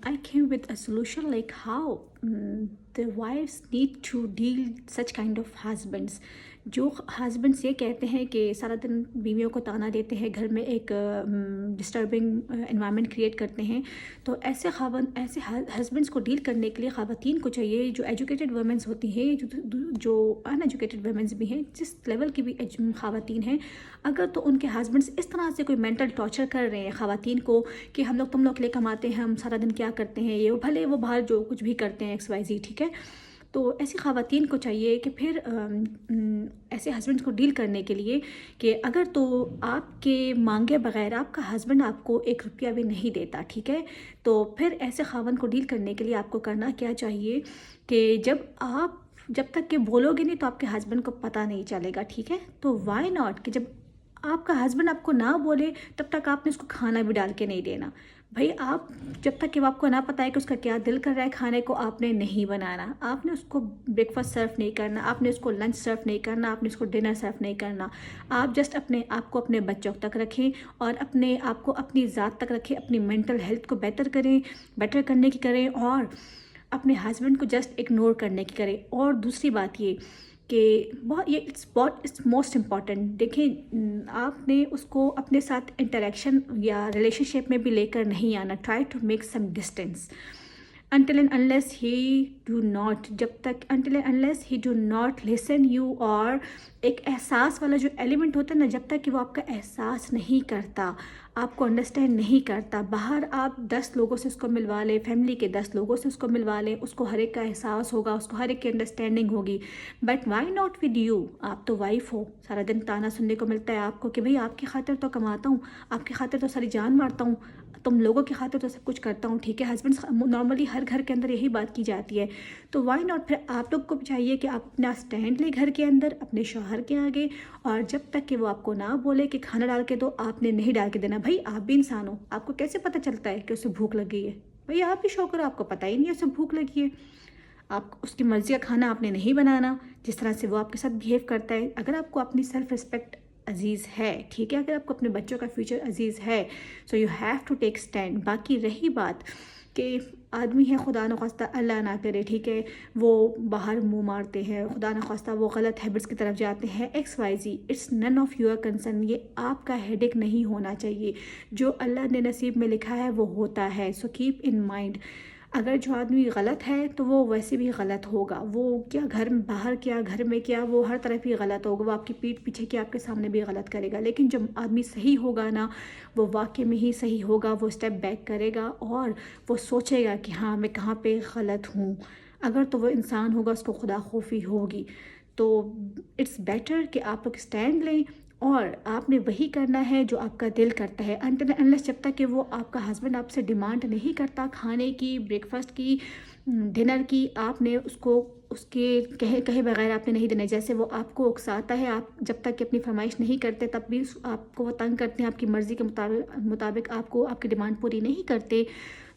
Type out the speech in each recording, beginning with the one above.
I came with a solution like how the wives need to deal such kind of husbands. جو husbands یہ کہتے ہیں کہ سارا دن بیویوں کو تانا دیتے ہیں، گھر میں ایک ڈسٹربنگ انوائرمنٹ کریٹ کرتے ہیں، تو ایسے ہسبینڈس کو ڈیل کرنے کے لیے خواتین کو چاہیے، جو ایجوکیٹڈ ویمنس ہوتی ہیں، جو ان ایجوکیٹڈ ویمنس بھی ہیں، جس لیول کی بھی خواتین ہیں، اگر تو ان کے ہسبینڈس اس طرح سے کوئی مینٹل ٹارچر کر رہے ہیں خواتین کو کہ ہم لوگ تم لوگ کے لیے کماتے ہیں، ہم سارا دن کیا کرتے ہیں، یہ بھلے وہ باہر جو کچھ بھی کرتے ہیں XYZ، ٹھیک ہے، تو ایسی خواتین کو چاہیے کہ پھر ایسے ہسبینڈ کو ڈیل کرنے کے لیے کہ اگر تو آپ کے مانگے بغیر آپ کا ہسبینڈ آپ کو 1 روپیہ بھی نہیں دیتا، ٹھیک ہے، تو پھر ایسے خاوند کو ڈیل کرنے کے لیے آپ کو کرنا کیا چاہیے کہ جب تک کہ بولو گے نہیں تو آپ کے ہسبینڈ کو پتہ نہیں چلے گا، ٹھیک ہے، تو وائی ناٹ کہ جب آپ کا ہسبینڈ آپ کو نہ بولے تب تک آپ نے اس کو کھانا بھی ڈال کے نہیں دینا. بھائی آپ جب تک کہ وہ آپ کو نہ پتہ ہے کہ اس کا کیا دل کر رہا ہے کھانے کو، آپ نے نہیں بنانا، آپ نے اس کو بریک فاسٹ سرو نہیں کرنا، آپ نے اس کو لنچ سرو نہیں کرنا، آپ نے اس کو ڈنر سرو نہیں کرنا. آپ جسٹ اپنے آپ کو اپنے بچوں تک رکھیں اور اپنے آپ کو اپنی ذات تک رکھیں، اپنی مینٹل ہیلتھ کو بیٹر کرنے کی کریں اور اپنے ہسبینڈ کو جسٹ اگنور کرنے کی کریں. اور دوسری بات یہ کہ اٹس موسٹ امپورٹنٹ، دیکھیں آپ نے اس کو اپنے ساتھ انٹریکشن یا ریلیشن شپ میں بھی لے کر نہیں آنا. Try to make some distance until and unless he do not listen you. اور ایک احساس والا جو ایلیمنٹ ہوتا ہے نا، جب تک کہ وہ آپ کا احساس نہیں کرتا، آپ کو انڈرسٹینڈ نہیں کرتا، باہر آپ 10 لوگوں سے اس کو ملوا لیں، فیملی کے 10 لوگوں سے اس کو ملوا لیں، اس کو ہر ایک کا احساس ہوگا، اس کو ہر ایک کی انڈرسٹینڈنگ ہوگی، but why not with you? آپ تو وائف ہو، سارا دن تانا سننے کو ملتا ہے آپ کو کہ بھئی آپ کی خاطر تو کماتا ہوں، آپ کی خاطر تو ساری جان مارتا ہوں، تم لوگوں کی خاطر تو سب کچھ کرتا ہوں، ٹھیک ہے. ہسبینڈ نارملی ہر گھر کے اندر یہی بات کی جاتی ہے، تو وائی ناٹ پھر آپ لوگ کو چاہیے کہ آپ اپنا اسٹینڈ لیں گھر کے اندر اپنے شوہر کے آگے، اور جب تک کہ وہ آپ کو نہ بولے کہ کھانا ڈال کے دو، آپ نے نہیں ڈال کے دینا. بھائی آپ بھی انسان ہو، آپ کو کیسے پتہ چلتا ہے کہ اسے بھوک لگی ہے؟ بھائی آپ بھی شوکر ہو، آپ کو پتہ ہی نہیں ہے اسے بھوک لگی ہے. آپ اس کی مرضی کا کھانا آپ نے نہیں بنانا، جس طرح سے وہ آپ کے ساتھ بیہیو کرتا ہے. اگر آپ کو اپنی سیلف رسپیکٹ عزیز ہے، ٹھیک ہے، اگر آپ کو اپنے بچوں کا فیوچر عزیز ہے، so you have to take stand. باقی رہی بات کہ آدمی ہے، خدا نخواستہ اللہ نہ کرے، ٹھیک ہے، وہ باہر منہ مارتے ہیں، خدا نخواستہ وہ غلط ہیبٹس کی طرف جاتے ہیں XYZ، it's none of your concern. یہ آپ کا ہیڈیک نہیں ہونا چاہیے. جو اللہ نے نصیب میں لکھا ہے وہ ہوتا ہے. سو کیپ ان مائنڈ، اگر جو آدمی غلط ہے تو وہ ویسے بھی غلط ہوگا، وہ کیا گھر میں باہر کیا گھر میں کیا وہ ہر طرف ہی غلط ہوگا، وہ آپ کی پیٹھ پیچھے کیا آپ کے سامنے بھی غلط کرے گا. لیکن جب آدمی صحیح ہوگا نا، وہ واقعی میں ہی صحیح ہوگا، وہ اسٹیپ بیک کرے گا اور وہ سوچے گا کہ ہاں میں کہاں پہ غلط ہوں. اگر تو وہ انسان ہوگا، اس کو خدا خوفی ہوگی. تو اٹس بیٹر کہ آپ لوگ اسٹینڈ لیں اور آپ نے وہی کرنا ہے جو آپ کا دل کرتا ہے. انٹل انلیس جب تک کہ وہ آپ کا ہسبینڈ آپ سے ڈیمانڈ نہیں کرتا کھانے کی، بریک فاسٹ کی، ڈنر کی، آپ نے اس کو اس کے کہے بغیر آپ نے نہیں دینا. جیسے وہ آپ کو اکساتا ہے، آپ جب تک کہ اپنی فرمائش نہیں کرتے تب بھی آپ کو وہ تنگ کرتے ہیں، آپ کی مرضی کے مطابق آپ کو آپ کی ڈیمانڈ پوری نہیں کرتے.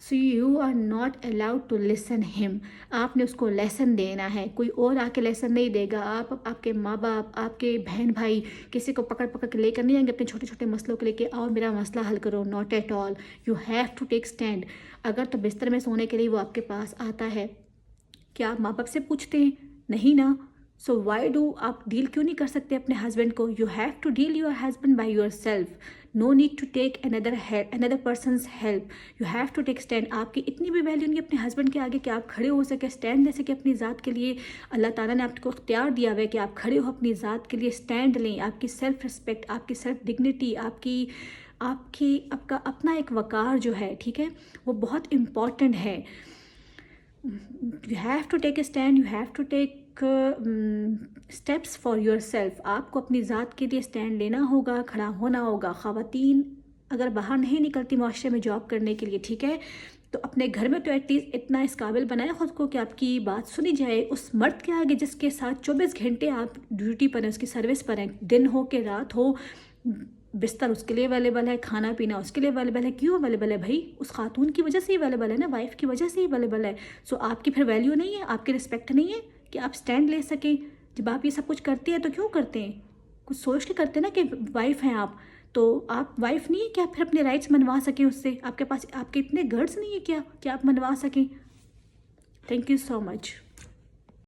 So you are not allowed to listen ہم. آپ نے اس کو لیسن دینا ہے، کوئی اور آ کے لیسن نہیں دے گا. آپ کے ماں باپ، آپ کے بہن بھائی کسی کو پکڑ کے لے کر نہیں آئیں گے اپنے چھوٹے چھوٹے مسئلوں کو لے کے، آؤ میرا مسئلہ حل کرو. Not at all. You have to take stand. اگر تو بستر میں سونے کے لیے وہ آپ کے پاس آتا ہے، کیا آپ ماں باپ سے پوچھتے ہیں؟ نہیں نا. سو وائی ڈو آپ ڈیل کیوں نہیں کر سکتے اپنے ہسبینڈ کو؟ You have to deal your husband by yourself. No need to take another person's help. You have to take stand. آپ کی اتنی بھی ویلیو نہیں اپنے ہسبینڈ کے آگے کہ آپ کھڑے ہو سکے، اسٹینڈ لے سکے اپنی ذات کے لیے. اللہ تعالیٰ نے آپ کو اختیار دیا ہوا ہے کہ آپ کھڑے ہو اپنی ذات کے لیے، اسٹینڈ لیں. آپ کی سیلف رسپیکٹ، آپ کی سیلف ڈگنیٹی، آپ کا اپنا ایک وقار جو ہے، ٹھیک ہے، وہ بہت امپورٹنٹ ہے. You have to take a stand. You have to take steps for yourself. آپ کو اپنی ذات کے لیے اسٹینڈ لینا ہوگا، کھڑا ہونا ہوگا. خواتین اگر باہر نہیں نکلتی معاشرے میں جاب کرنے کے لیے، ٹھیک ہے، تو اپنے گھر میں تو ایٹ لیسٹ اتنا اس قابل بنائیں خود کو کہ آپ کی بات سنی جائے. اس مرد کے آگے جس کے ساتھ 24 گھنٹے آپ ڈیوٹی پر ہیں، اس کی سروس پر ہیں، دن ہو کہ رات ہو، بستر اس کے لیے اویلیبل ہے، کھانا پینا اس کے لیے اویلیبل ہے. کیوں اویلیبل ہے بھائی؟ اس خاتون کی وجہ سے ہی اویلیبل ہے نا، وائف کی وجہ سے ہی اویلیبل ہے. سو آپ کی پھر ویلیو نہیں ہے، آپ کی رسپیکٹ نہیں ہے کہ آپ اسٹینڈ لے سکیں. جب آپ یہ سب کچھ کرتے ہیں تو کیوں کرتے ہیں؟ کچھ سوچ کے کرتے ہیں نا کہ وائف ہیں آپ. تو آپ وائف نہیں ہے کہ آپ پھر اپنے رائٹس منوا سکیں اس سے؟ آپ کے پاس آپ کے اتنے گٹس نہیں ہے کیا کہ آپ منوا سکیں؟ Thank you so much.